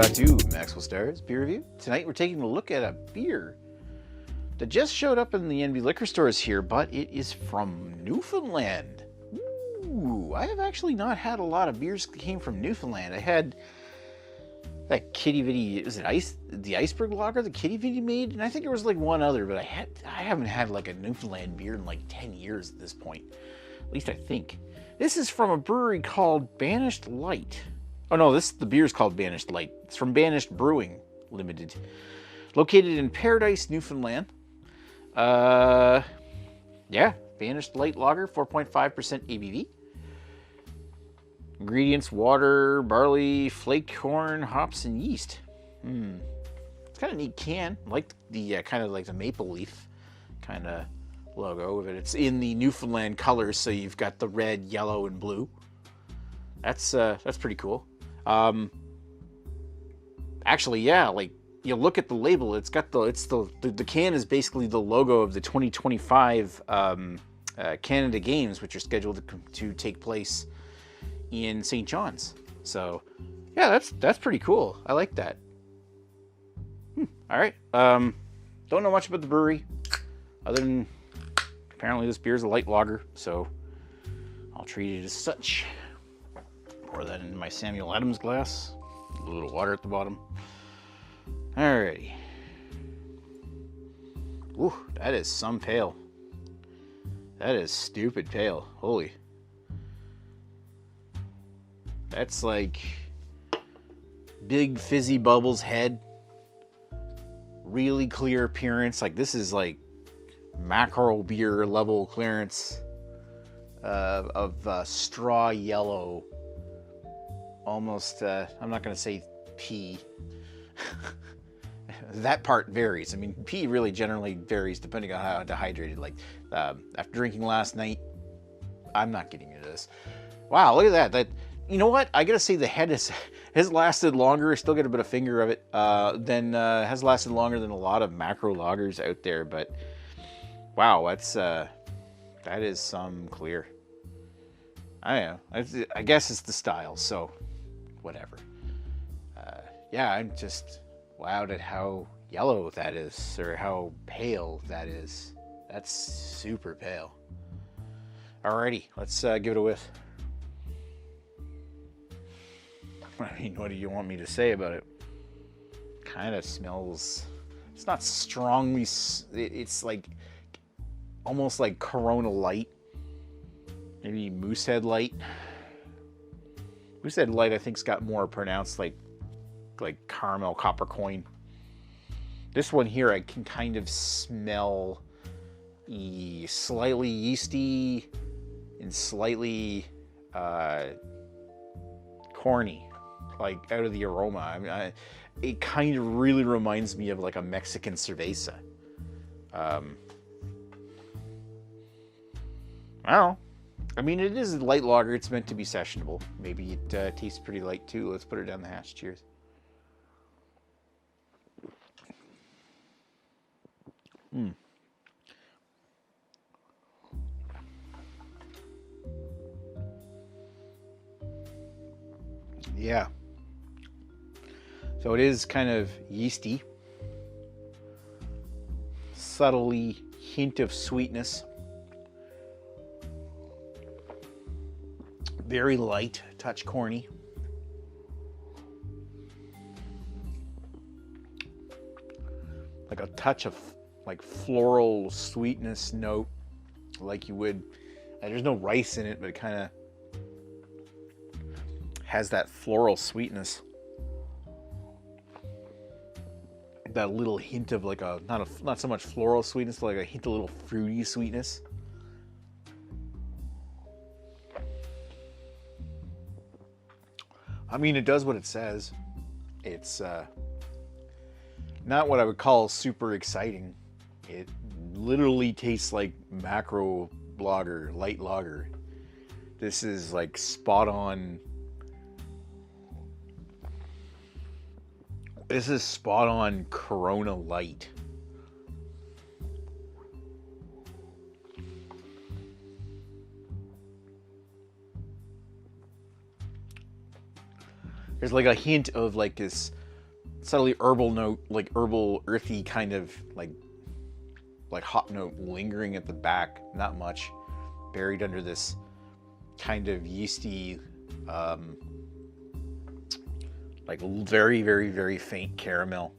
back to Maxwell Starr's beer review. Tonight we're taking a look at a beer that just showed up in the NB liquor stores here, but it is from Newfoundland. Ooh, I have actually not had a lot of beers that came from Newfoundland. I had that Kitty Vitty, was it the Iceberg Lager that Kitty Vitty made? And I think there was like one other, but I haven't had like a Newfoundland beer in like 10 years at this point. At least I think. This is from a brewery called Banished Light. Oh no, the beer is called Banished Light. It's from Banished Brewing Limited. Located in Paradise, Newfoundland. Yeah, Banished Light Lager, 4.5% ABV. Ingredients: water, barley, flake corn, hops, and yeast. It's kind of neat can. I like the kind of like the maple leaf kind of logo of it. It's in the Newfoundland colors, so you've got the red, yellow, and blue. That's pretty cool. Actually, yeah, like you look at the label, it's got the can is basically the logo of the 2025 Canada Games, which are scheduled to take place in St. John's. So, yeah, that's pretty cool. I like that. All right. Don't know much about the brewery, other than apparently this beer is a light lager, so I'll treat it as such. Pour that into my Samuel Adams glass. A little water at the bottom. Alrighty. Ooh, that is some pale. That is stupid pale. Holy. That's like big fizzy bubbles head. Really clear appearance. Like this is like macro beer level clearance of straw yellow. Almost, I'm not going to say pee. That part varies. I mean, pee really generally varies depending on how dehydrated. Like, after drinking last night, I'm not getting into this. Wow, look at that. You know what? I got to say the head has lasted longer. I still get a bit of finger of it. Has lasted longer than a lot of macro lagers out there. But, wow, that is some clear. I don't know. I guess it's the style, so whatever. Yeah, I'm just wowed at how yellow that is, or how pale that is. That's super pale. Alrighty, let's give it a whiff. I mean, what do you want me to say about it? Kind of smells... It's not strongly... It's like... almost like Corona Light. Maybe Moosehead Light. Moosehead Light, I think's got more pronounced like caramel copper coin. This one here, I can kind of smell slightly yeasty and slightly corny, like out of the aroma. I mean, it kind of really reminds me of like a Mexican cerveza. I don't know. I mean, it is a light lager. It's meant to be sessionable. Maybe it tastes pretty light too. Let's put it down the hatch. Cheers. Yeah. So it is kind of yeasty. Subtly hint of sweetness. Very light, touch corny. Like a touch of like floral sweetness note, like you would. There's no rice in it, but it kind of has that floral sweetness. That little hint of like a not so much floral sweetness, but like a hint of little fruity sweetness. I mean, it does what it says. It's not what I would call super exciting. It literally tastes like macro lager, light lager. This is like spot on. This is spot on Corona Light. There's like a hint of like this subtly herbal note, like herbal, earthy kind of like hop note lingering at the back. Not much, buried under this kind of yeasty, like very, very, very faint caramel.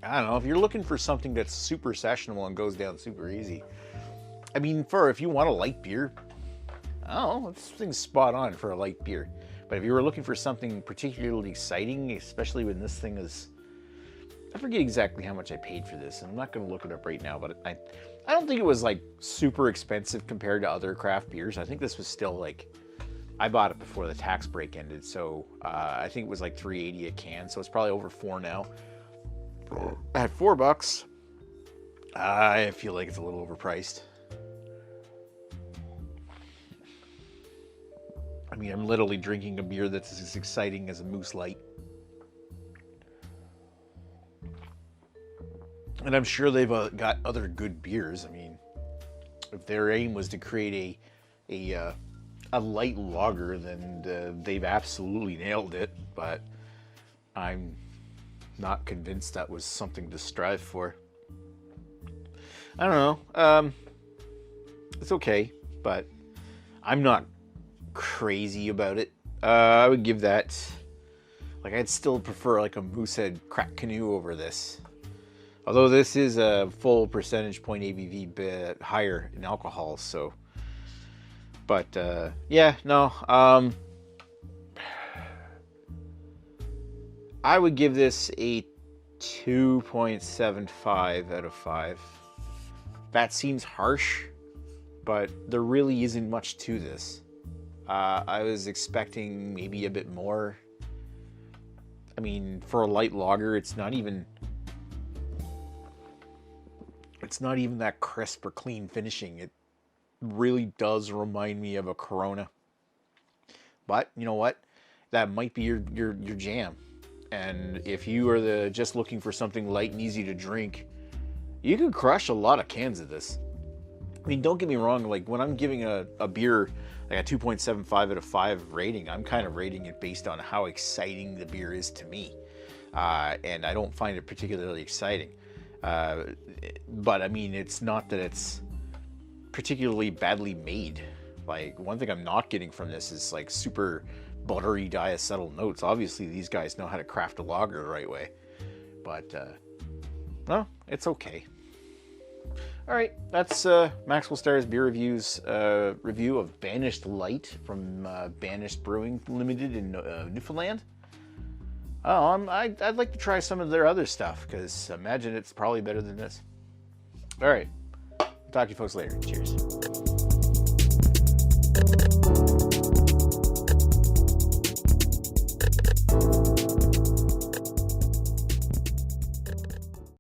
I don't know, if you're looking for something that's super sessionable and goes down super easy. I mean, if you want a light beer, I don't know, this thing's spot on for a light beer. But if you were looking for something particularly exciting, especially when this thing is, I forget exactly how much I paid for this. I'm not going to look it up right now, but I don't think it was like super expensive compared to other craft beers. I think this was still like, I bought it before the tax break ended, so I think it was like $3.80 a can, so it's probably over $4 now. At $4, I feel like it's a little overpriced. I mean, I'm literally drinking a beer that's as exciting as a Moose Light. And I'm sure they've got other good beers. I mean, if their aim was to create a light lager, then they've absolutely nailed it. But I'm not convinced that was something to strive for. I don't know. It's okay, but I'm not crazy about it. I would give that, like, I'd still prefer like a Moosehead Crack Canoe over this. Although this is a full percentage point ABV bit higher in alcohol, so. But yeah, no. I would give this a 2.75 out of 5. That seems harsh, but there really isn't much to this. I was expecting maybe a bit more. I mean, for a light lager, it's not even that crisp or clean finishing. It really does remind me of a Corona. But you know what? That might be your jam. And if you are just looking for something light and easy to drink, you can crush a lot of cans of this. I mean, don't get me wrong, like when I'm giving a beer like a 2.75 out of 5 rating, I'm kind of rating it based on how exciting the beer is to me. And I don't find it particularly exciting. But I mean, it's not that it's particularly badly made. Like, one thing I'm not getting from this is like super buttery diacetyl notes. Obviously, these guys know how to craft a lager the right way. But, no, it's okay. All right, that's Maxwell Starr's Beer Reviews review of Banished Light from Banished Brewing Limited in Newfoundland. Oh, I'd like to try some of their other stuff, because imagine it's probably better than this. All right, talk to you folks later. Cheers.